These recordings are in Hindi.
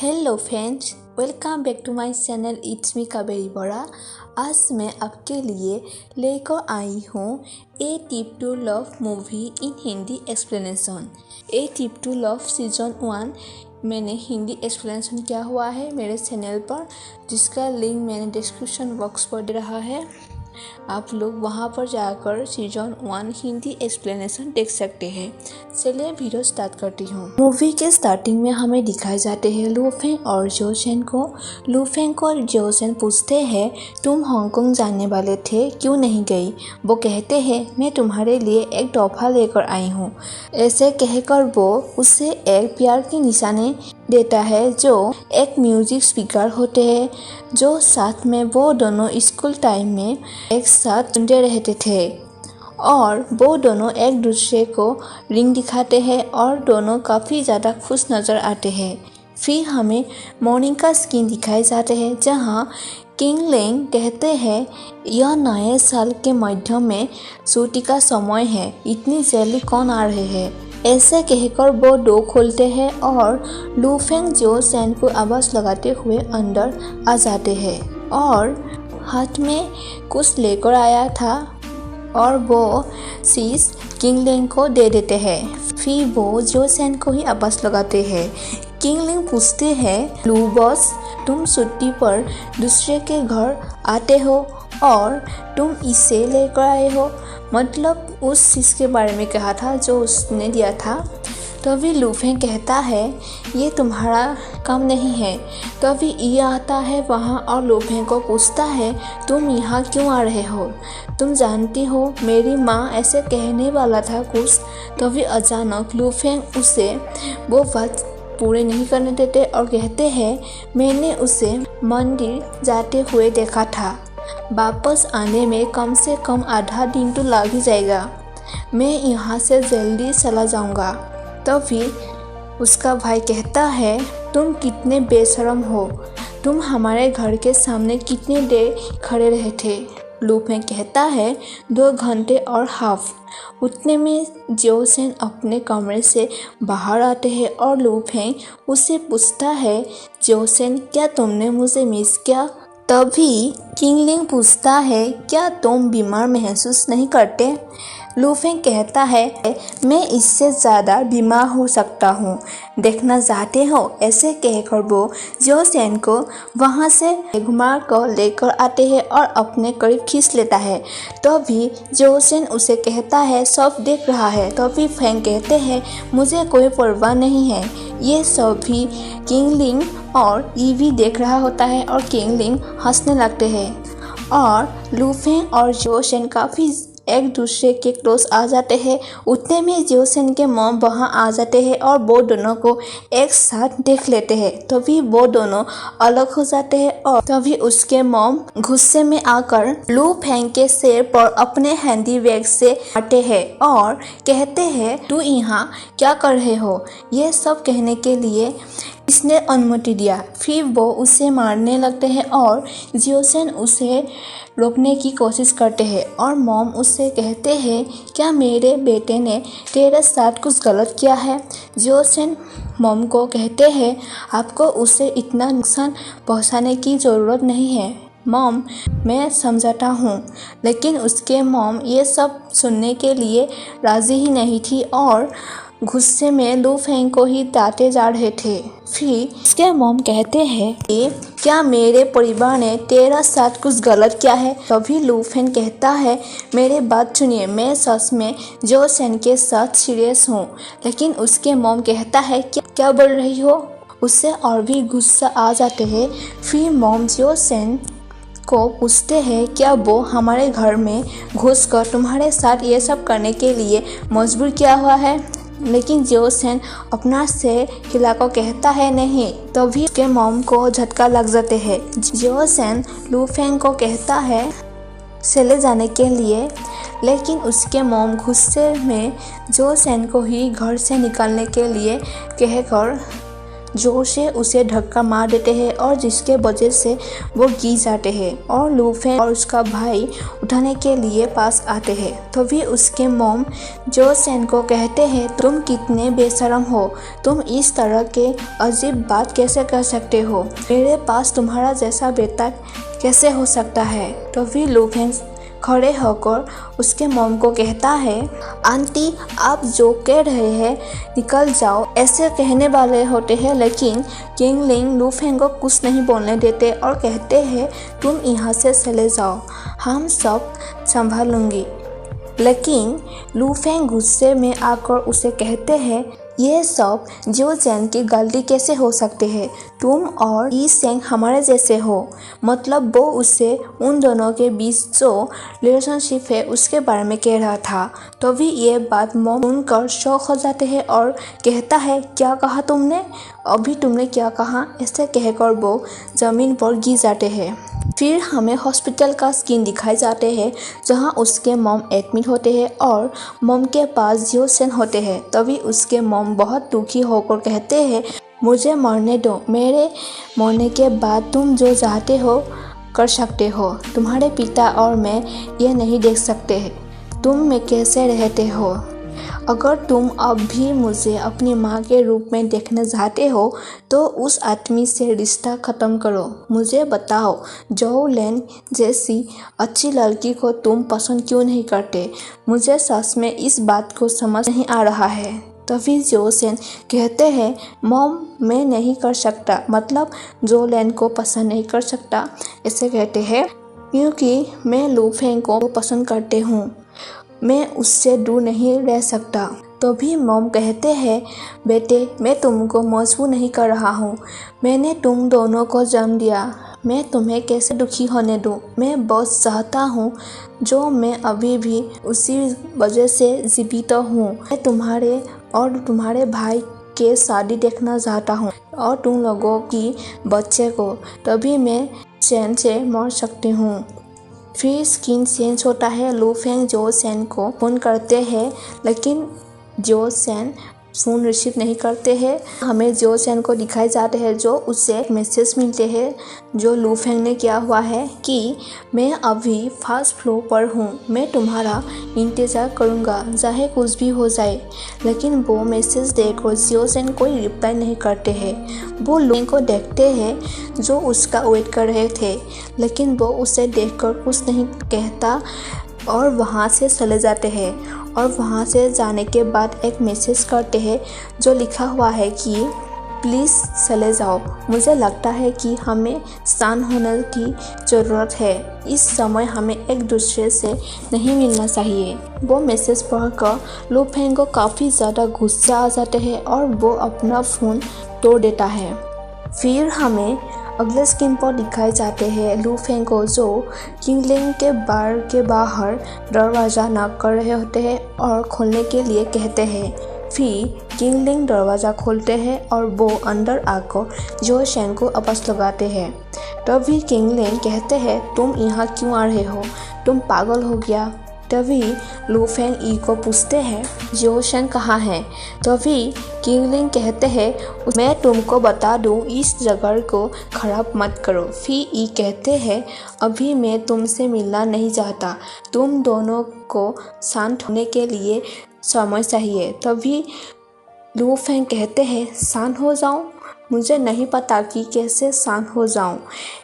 Hello friends, welcome back to my channel. It's me Kaveri Bora. आज मैं आपके लिए लेकर आई हूँ a tip to love movie in Hindi explanation. A tip to love season 1 मैंने हिंदी एक्सप्लेनेशन किया हुआ है मेरे चैनल पर, जिसका लिंक मैंने डिस्क्रिप्शन बॉक्स पर दे रहा है। आप लोग वहां पर जाकर सीजन 1 हिंदी एक्सप्लेनेशन देख सकते हैं। चलिए वीडियो स्टार्ट करती हूँ। मूवी के स्टार्टिंग में हमें दिखाए जाते हैं लू फेंग और जो सेन को। लू फेंग को जो सेन पूछते हैं, तुम हांगकांग जाने वाले थे, क्यों नहीं गई? वो कहते हैं, मैं तुम्हारे लिए एक तोहफा लेकर आई हूँ। ऐसे कहकर वो उसे एक प्यार की निशानी देता है, जो एक म्यूजिक स्पीकर होते हैं, जो साथ में वो दोनों स्कूल टाइम में एक साथ सुनते रहते थे। और वो दोनों एक दूसरे को रिंग दिखाते हैं और दोनों काफ़ी ज़्यादा खुश नज़र आते हैं। फिर हमें मॉर्निंग का सीन दिखाए जाते हैं, जहाँ किंग लेंग कहते हैं, यह नए साल के मध्य में छुट्टी का समय है, इतनी जल्दी कौन आ रहे हैं? ऐसे कहकर वो डोर खोलते हैं और लू फेंग जो सेन को आवाज़ लगाते हुए अंदर आ जाते हैं और हाथ में कुछ लेकर आया था और वो चीज़ किंग लेंग को दे देते हैं। फिर वो जो सेन को ही आवाज़ लगाते हैं। किंग लेंग पूछते हैं, लू बॉस, तुम छुट्टी पर दूसरे के घर आते हो और तुम इसे लेकर आए हो, मतलब उस चीज़ के बारे में कहा था जो उसने दिया था। तभी लू फेंग कहता है, ये तुम्हारा काम नहीं है। तभी ये आता है वहाँ और लू फेंग को पूछता है, तुम यहाँ क्यों आ रहे हो? तुम जानती हो मेरी माँ ऐसे कहने वाला था कुछ। तभी अचानक लू फेंग उसे वो बात पूरे नहीं करने देते और कहते हैं, मैंने उसे मंदिर जाते हुए देखा था, वापस आने में कम से कम आधा दिन तो लग ही जाएगा, मैं यहाँ से जल्दी चला जाऊँगा। तभी उसका भाई कहता है, तुम कितने बेशरम हो, तुम हमारे घर के सामने कितनी देर खड़े रहे थे? लू फेंग कहता है, 2 घंटे और हाफ। उतने में जो सेन अपने कमरे से बाहर आते हैं और लू फेंग उससे पूछता है, जो सेन, क्या तुमने मुझे मिस किया? तभी किंग लेंग पूछता है, क्या तुम बीमार महसूस नहीं करते? लू फेंग कहता है, मैं इससे ज़्यादा बीमार हो सकता हूँ, देखना चाहते हो? ऐसे कहकर वो जो सेन को वहाँ से घुमा कर लेकर आते हैं और अपने करीब खींच लेता है। तभी जो सेन उसे कहता है, सब देख रहा है। तभी फेंग कहते हैं, मुझे कोई परवाह नहीं है। ये सभी किंग लेंग और ईवी देख रहा होता है और किंग लेंग हंसने लगते हैं और लू फेंग और जो सेन काफ़ी एक दूसरे के क्लोज आ जाते हैं। उतने में जो सेन के मॉम वहाँ आ जाते हैं और वो दोनों को एक साथ देख लेते हैं। तभी वो दोनों अलग हो जाते हैं और तभी उसके मॉम गुस्से में आकर लू फेंग के सिर पर अपने हैंडी बैग से आते हैं और कहते हैं, तू यहाँ क्या कर रहे हो? ये सब कहने के लिए इसने अनुमति दिया। फिर वो उसे मारने लगते हैं और जियो सेन उसे रोकने की कोशिश करते हैं और मॉम उससे कहते हैं, क्या मेरे बेटे ने तेरे साथ कुछ गलत किया है? जियो सेन मॉम को कहते हैं, आपको उसे इतना नुकसान पहुंचाने की ज़रूरत नहीं है मॉम, मैं समझाता हूँ। लेकिन उसके मॉम ये सब सुनने के लिए राज़ी ही नहीं थी और गुस्से में लू फेंग को ही डांटे जा रहे थे। फिर उसके मॉम कहते हैं कि क्या मेरे परिवार ने तेरा साथ कुछ गलत किया है? तभी लू फेंग कहता है, मेरे बात सुनिए, मैं सच में जो सेन के साथ सीरियस हूँ। लेकिन उसके मॉम कहता है, क्या बोल रही हो? उससे और भी गुस्सा आ जाते हैं। फिर मॉम जो सेन को पूछते हैं, क्या वो हमारे घर में घुसकर तुम्हारे साथ ये सब करने के लिए मजबूर किया हुआ है? लेकिन जो सेन अपना सिर हिलाकर कहता है, नहीं। तभी उसके मॉम को झटका लग जाते हैं। जो सेन लू फेंग को कहता है चले जाने के लिए, लेकिन उसके मॉम गुस्से में जो सेन को ही घर से निकालने के लिए कहकर जोर से उसे धक्का मार देते हैं और जिसके वजह से वो गिर जाते हैं और लू फेंग और उसका भाई उठाने के लिए पास आते हैं। तभी उसके मॉम जो सेन को कहते हैं, तुम कितने बेशरम हो, तुम इस तरह के अजीब बात कैसे कर सकते हो, मेरे पास तुम्हारा जैसा बेटा कैसे हो सकता है। तभी लू फेंग खड़े होकर उसके मॉम को कहता है, आंटी आप जो कह रहे हैं निकल जाओ, ऐसे कहने वाले होते हैं। लेकिन किंगलिंग लू फेंग को कुछ नहीं बोलने देते और कहते हैं, तुम यहाँ से चले जाओ, हम सब संभालूंगी। लेकिन लू फेंग गुस्से में आकर उसे कहते हैं, ये सब जो चैन की गलती कैसे हो सकते हैं, तुम और ई सेंग हमारे जैसे हो। मतलब वो उससे उन दोनों के बीच जो रिलेशनशिप है उसके बारे में कह रहा था। तो भी ये बात मॉम सुनकर शॉक हो जाते हैं और कहता है, क्या कहा तुमने, अभी तुमने क्या कहा। ऐसे कहकर वो ज़मीन पर गिर जाते हैं। फिर हमें हॉस्पिटल का सीन दिखाए जाते हैं जहां उसके मॉम एडमिट होते हैं और मॉम के पास जियो सेन होते हैं। तभी उसके मॉम बहुत दुखी होकर कहते हैं, मुझे मरने दो, मेरे मरने के बाद तुम जो चाहते हो कर सकते हो। तुम्हारे पिता और मैं ये नहीं देख सकते तुम में कैसे रहते हो। अगर तुम अब भी मुझे अपनी माँ के रूप में देखना चाहते हो तो उस आदमी से रिश्ता ख़त्म करो। मुझे बताओ, जो लेन जैसी अच्छी लड़की को तुम पसंद क्यों नहीं करते। मुझे सच में इस बात को समझ नहीं आ रहा है। तभी जो सेन कहते हैं, मॉम मैं नहीं कर सकता, मतलब जो लेन को पसंद नहीं कर सकता। ऐसे कहते हैं क्योंकि मैं लू फेंग को पसंद करते हूँ, मैं उससे दूर नहीं रह सकता। तो भी मॉम कहते हैं, बेटे मैं तुमको मजबूर नहीं कर रहा हूँ, मैंने तुम दोनों को जन्म दिया, मैं तुम्हें कैसे दुखी होने दूँ। मैं बस चाहता हूँ जो मैं अभी भी उसी वजह से जीवित हूँ। मैं तुम्हारे और तुम्हारे भाई के शादी देखना चाहता हूँ और तुम लोगों की बच्चे को, तभी मैं चैन से मर सकती हूँ। फिर स्किन चेंज होता है। लू फेंग जो सेन को फ़ोन करते हैं लेकिन जो सेन फ़ोन रिसीव नहीं करते हैं। हमें जो सेन को दिखाए जाते हैं जो उससे मैसेज मिलते हैं जो लू फेंग ने किया हुआ है कि मैं अभी फर्स्ट फ्लोर पर हूँ, मैं तुम्हारा इंतज़ार करूँगा चाहे कुछ भी हो जाए। लेकिन वो मैसेज देखकर जियो सेन कोई रिप्लाई नहीं करते हैं। वो लू फेंग को देखते हैं जो उसका वेट कर रहे थे, लेकिन वो उसे देखकर कुछ नहीं कहता और वहाँ से चले जाते हैं। और वहाँ से जाने के बाद एक मैसेज करते हैं जो लिखा हुआ है कि प्लीज़ चले जाओ, मुझे लगता है कि हमें शांत होने की ज़रूरत है, इस समय हमें एक दूसरे से नहीं मिलना चाहिए। वो मैसेज पढ़कर लू फेंग को काफ़ी ज़्यादा गुस्सा आ जाते हैं और वो अपना फ़ोन तोड़ देता है। फिर हमें अगले स्क्रीन पर दिखाए जाते हैं लू फेंग को जो किंगलिंग के बार के बाहर दरवाज़ा नॉक कर रहे होते हैं और खोलने के लिए कहते हैं। फिर किंगलिंग दरवाज़ा खोलते हैं और वो अंदर आकर जो सेन को आवाज़ लगाते हैं। तभी किंगलिंग कहते हैं, तुम यहाँ क्यों आ रहे हो, तुम पागल हो गया। तभी लू फेंग ई को पूछते हैं, जो सेन कहाँ है। तभी किंगलिंग कहते हैं, मैं तुमको बता दूं, इस जगह को ख़राब मत करो। फिर ई कहते हैं, अभी मैं तुमसे मिलना नहीं चाहता, तुम दोनों को शांत होने के लिए समय चाहिए। तभी लू फेंग कहते हैं, शांत हो जाऊं, मुझे नहीं पता कि कैसे शांत हो जाऊं।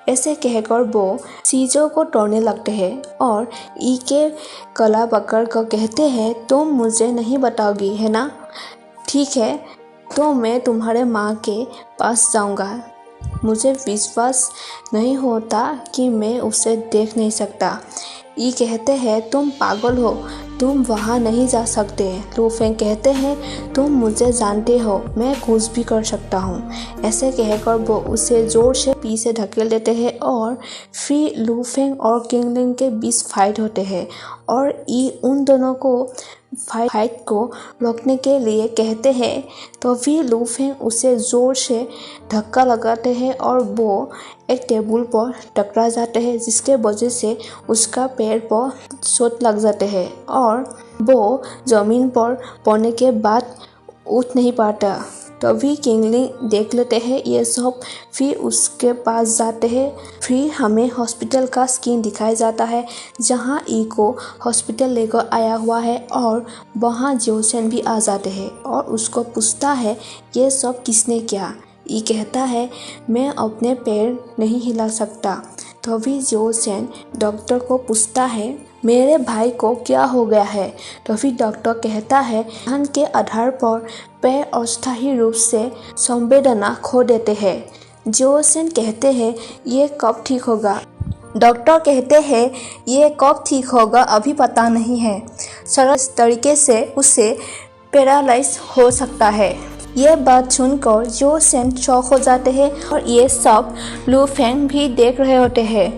ऐसे कहकर वो चीज़ों को तोड़ने लगते हैं और ई के गला पकड़ कर कहते हैं, तुम मुझे नहीं बताओगी है ना, ठीक है तो मैं तुम्हारे माँ के पास जाऊंगा। मुझे विश्वास नहीं होता कि मैं उसे देख नहीं सकता। ई कहते हैं, तुम पागल हो, तुम वहाँ नहीं जा सकते। लू फेंग कहते हैं, तुम मुझे जानते हो, मैं कुछ भी कर सकता हूँ। ऐसे कहकर वो उसे जोर से पीछे धकेल देते हैं और फिर लू फेंग और किंगलिंग के बीच फाइट होते हैं और ई उन दोनों को फाइट को रोकने के लिए कहते हैं। तो फिर लू फेंग उसे ज़ोर से धक्का लगाते हैं और वो एक टेबल पर टकरा जाते हैं, जिसके वजह से उसका पैर पर चोट लग जाते हैं और वो ज़मीन पर पड़ने के बाद उठ नहीं पाता। तभी किंगलिंग देख लेते हैं ये सब, फिर उसके पास जाते हैं। फिर हमें हॉस्पिटल का सीन दिखाया जाता है जहाँ ई को हॉस्पिटल लेकर आया हुआ है और वहाँ जोसेन भी आ जाते हैं और उसको पूछता है ये सब किसने किया। ई कहता है मैं अपने पैर नहीं हिला सकता। तभी जोसेन डॉक्टर को पूछता है मेरे भाई को क्या हो गया है। तभी डॉक्टर कहता है ध्यान के आधार पर पैर अस्थायी रूप से संवेदना खो देते हैं। जोसेन कहते हैं ये कब ठीक होगा। डॉक्टर कहते हैं ये कब ठीक होगा अभी पता नहीं है, सरल तरीके से उसे पैरालाइज हो सकता है। ये बात सुनकर जोसेन शॉक हो जाते हैं और ये सब लू फेंग भी देख रहे होते हैं।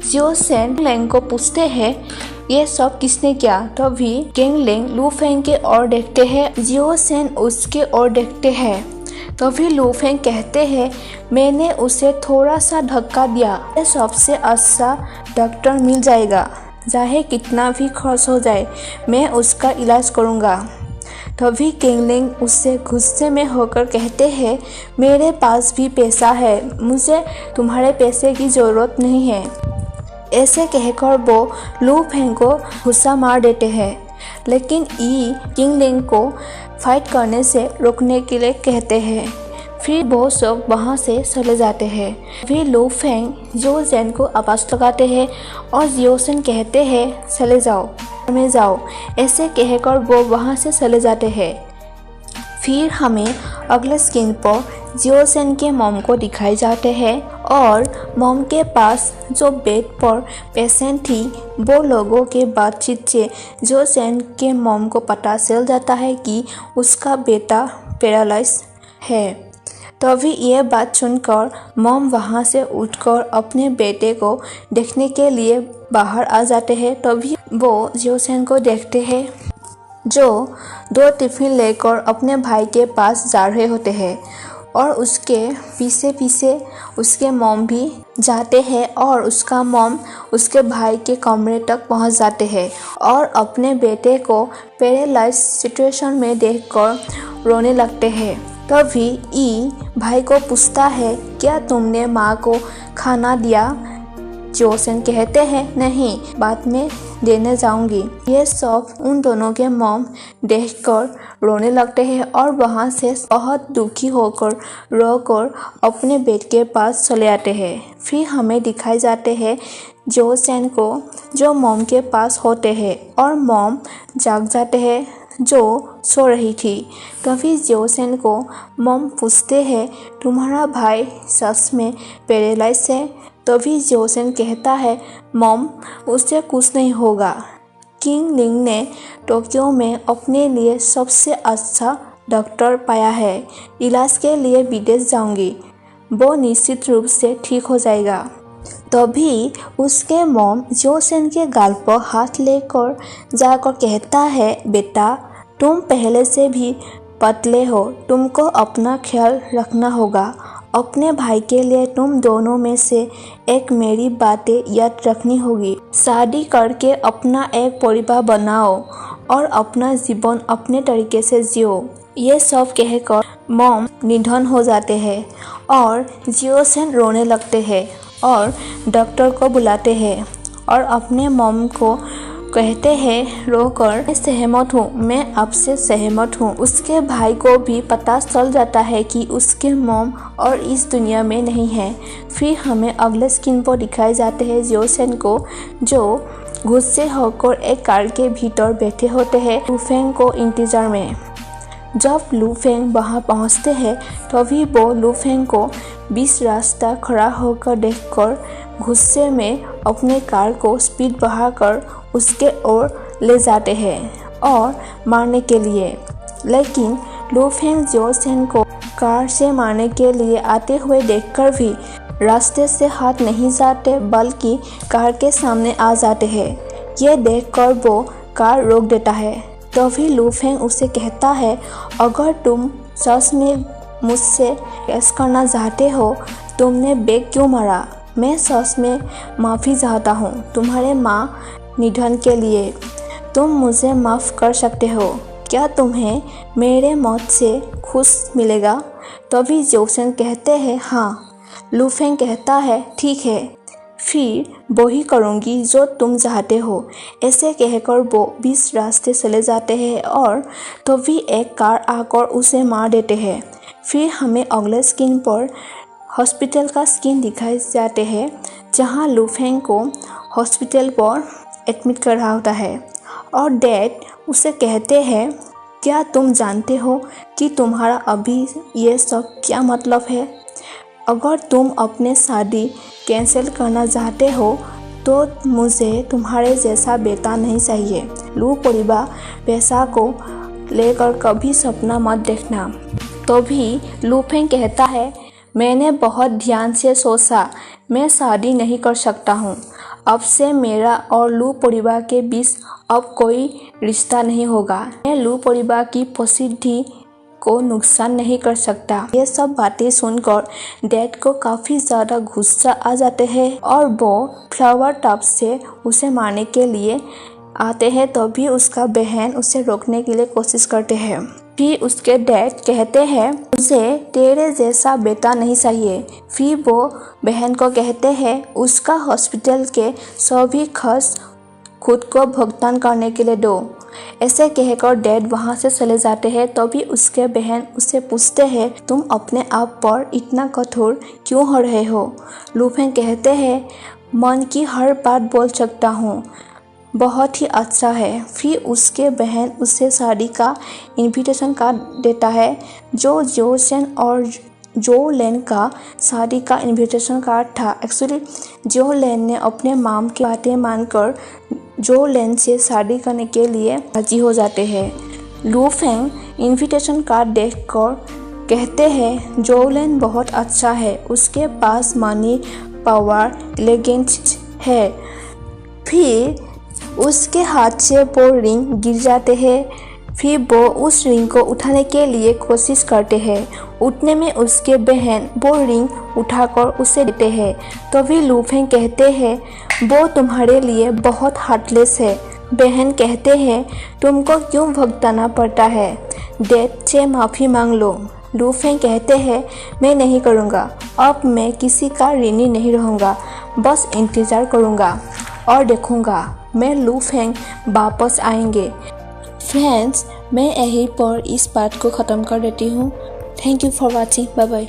जोसेन लेंग को पूछते हैं ये सब किसने किया। तभी किंगलिंग लू फेंग के ओर देखते हैं, जोसेन उसके ओर देखते हैं। तभी लू फेंग कहते हैं मैंने उसे थोड़ा सा धक्का दिया, ये सबसे अच्छा डॉक्टर मिल जाएगा, चाहे कितना भी खर्च हो जाए मैं उसका इलाज करूँगा। तभी किंगलिंग उससे गुस्से में होकर कहते हैं मेरे पास भी पैसा है, मुझे तुम्हारे पैसे की ज़रूरत नहीं है। ऐसे कहकर वो लू फेंग को गुस्सा मार देते हैं, लेकिन ई किंगलिंग को फाइट करने से रोकने के लिए कहते हैं। फिर वो सब वहाँ से चले जाते हैं। फिर लू फेंग जोसेन को आवाज़ लगाते हैं और जोसेन कहते हैं चले जाओ में जाओ। ऐसे कहकर वो वहाँ से चले जाते हैं। फिर हमें अगले स्क्रीन पर जोसेन के मॉम को दिखाए जाते हैं और मॉम के पास जो बेड पर पेशेंट थी वो लोगों के बातचीत से जोसेन के मॉम को पता चल जाता है कि उसका बेटा पैरालाइज है। तभी ये बात सुनकर मॉम वहाँ से उठकर अपने बेटे को देखने के लिए बाहर आ जाते हैं। तभी वो जोसेन को देखते हैं जो 2 टिफिन लेकर अपने भाई के पास जा रहे होते हैं और उसके पीछे पीछे उसके मॉम भी जाते हैं और उसका मॉम उसके भाई के कमरे तक पहुंच जाते हैं और अपने बेटे को पैरालाइज सिचुएशन में देखकर रोने लगते हैं। तभी ई भाई को पूछता है क्या तुमने माँ को खाना दिया। जोसेन कहते हैं नहीं, बाद में देने जाऊंगी। ये सब उन दोनों के मॉम देखकर रोने लगते हैं और वहाँ से बहुत दुखी होकर रोकर अपने बेड के पास चले आते हैं। फिर हमें दिखाए जाते हैं जोसेन को जो मॉम के पास होते हैं और मॉम जाग जाते हैं जो सो रही थी। तभी जोसेन को मॉम पूछते हैं तुम्हारा भाई सच में पैरालाइज है। तभी जोसेन कहता है मॉम उससे कुछ नहीं होगा, किंगलिंग ने टोक्यो में अपने लिए सबसे अच्छा डॉक्टर पाया है, इलाज के लिए विदेश जाऊंगी, वो निश्चित रूप से ठीक हो जाएगा। तभी उसके मॉम जोसेन के गाल पर हाथ लेकर जाकर कहता है बेटा तुम पहले से भी पतले हो, तुमको अपना ख्याल रखना होगा, अपने भाई के लिए तुम दोनों में से एक मेरी बातें याद रखनी होगी, शादी करके अपना एक परिवार बनाओ और अपना जीवन अपने तरीके से जियो। ये सब कहकर मॉम निधन हो जाते हैं और जोसेन रोने लगते हैं और डॉक्टर को बुलाते हैं और अपने मॉम को कहते हैं रोकर मैं सहमत हूँ, मैं आपसे सहमत हूँ। उसके भाई को भी पता चल जाता है कि उसके मॉम और इस दुनिया में नहीं है। फिर हमें अगले स्क्रीन पर दिखाए जाते हैं जोसेन को जो गुस्से होकर एक कार के भीतर बैठे होते हैं लू फेंग को इंतजार में। जब लू फेंग वहाँ पहुँचते हैं तभी वो लू फेंग को बीच रास्ता खड़ा होकर देखकर गुस्से में अपने कार को स्पीड बढ़ाकर उसके ओर ले जाते हैं और मारने के लिए, लेकिन लू फेंग जोसेन को कार से मारने के लिए आते हुए देखकर भी रास्ते से हट नहीं जाते बल्कि कार के सामने आ जाते हैं। ये देखकर वो कार रोक देता है। तभी लू फेंग उसे कहता है अगर तुम सच में मुझसे बहस करना चाहते हो तुमने बेग क्यों मारा। मैं सच में माफ़ी चाहता हूँ तुम्हारे माँ निधन के लिए, तुम मुझे माफ़ कर सकते हो। क्या तुम्हें मेरे मौत से खुश मिलेगा? तभी जोसेन कहते हैं हाँ। लू फेंग कहता है ठीक है, फिर वही करूँगी जो तुम चाहते हो। ऐसे कहकर वो 20 रास्ते चले जाते हैं और तभी एक कार आकर उसे मार देते हैं। फिर हमें अगले स्क्रीन पर हॉस्पिटल का सीन दिखाए जाते हैं जहां लू फेंग को हॉस्पिटल पर एडमिट कर रहा होता है और डैड उसे कहते हैं क्या तुम जानते हो कि तुम्हारा अभी ये सब क्या मतलब है? अगर तुम अपने शादी कैंसिल करना चाहते हो तो मुझे तुम्हारे जैसा बेटा नहीं चाहिए। लू परिवार पैसा को लेकर कभी सपना मत देखना। तभी लू फेंग कहता है मैंने बहुत ध्यान से सोचा, मैं शादी नहीं कर सकता हूँ। अब से मेरा और लू परिवार के बीच अब कोई रिश्ता नहीं होगा। मैं लू परिवार की प्रसिद्धि को नुकसान नहीं कर सकता। ये सब बातें सुनकर डैड को काफ़ी ज़्यादा गुस्सा आ जाते हैं और वो फ्लावर टब से उसे मारने के लिए आते हैं। तभी उसका बहन उसे रोकने के लिए कोशिश करते हैं। फिर उसके डैड कहते हैं मुझे तेरे जैसा बेटा नहीं चाहिए। फिर वो बहन को कहते हैं उसका हॉस्पिटल के सभी खर्च खुद को भुगतान करने के लिए दो। ऐसे कहकर डैड वहाँ से चले जाते हैं। तभी उसके बहन उससे पूछते हैं तुम अपने आप पर इतना कठोर क्यों हो रहे हो? लू फेंग कहते हैं मन की हर बात बोल सकता हूँ, बहुत ही अच्छा है। फिर उसके बहन उसे शादी का इनविटेशन कार्ड देता है जो जोसेन और जोलेन का शादी का इनविटेशन कार्ड था। एक्चुअली जोलेन ने अपने माम की बातें मानकर जोलेन से शादी करने के लिए राजी हो जाते हैं। लू फेंग इनविटेशन कार्ड देखकर कहते हैं जोलेन बहुत अच्छा है, उसके पास मनी पावर एलिगेंस है। फिर उसके हाथ से वो रिंग गिर जाते हैं। फिर वो उस रिंग को उठाने के लिए कोशिश करते हैं। उठने में उसके बहन वो रिंग उठाकर उसे देते हैं। तभी लू फेंग कहते हैं वो तुम्हारे लिए बहुत हार्टलेस है। बहन कहते हैं तुमको क्यों भुगताना पड़ता है, डैड से माफ़ी मांग लो। लू फेंग कहते हैं मैं नहीं करूँगा, अब मैं किसी का ऋणी नहीं रहूँगा, बस इंतज़ार करूँगा और देखूँगा मैं लू फेंग वापस आएंगे। फ्रेंड्स, मैं यहीं पर इस पार्ट को ख़त्म कर देती हूँ। Thank you for watching. Bye bye.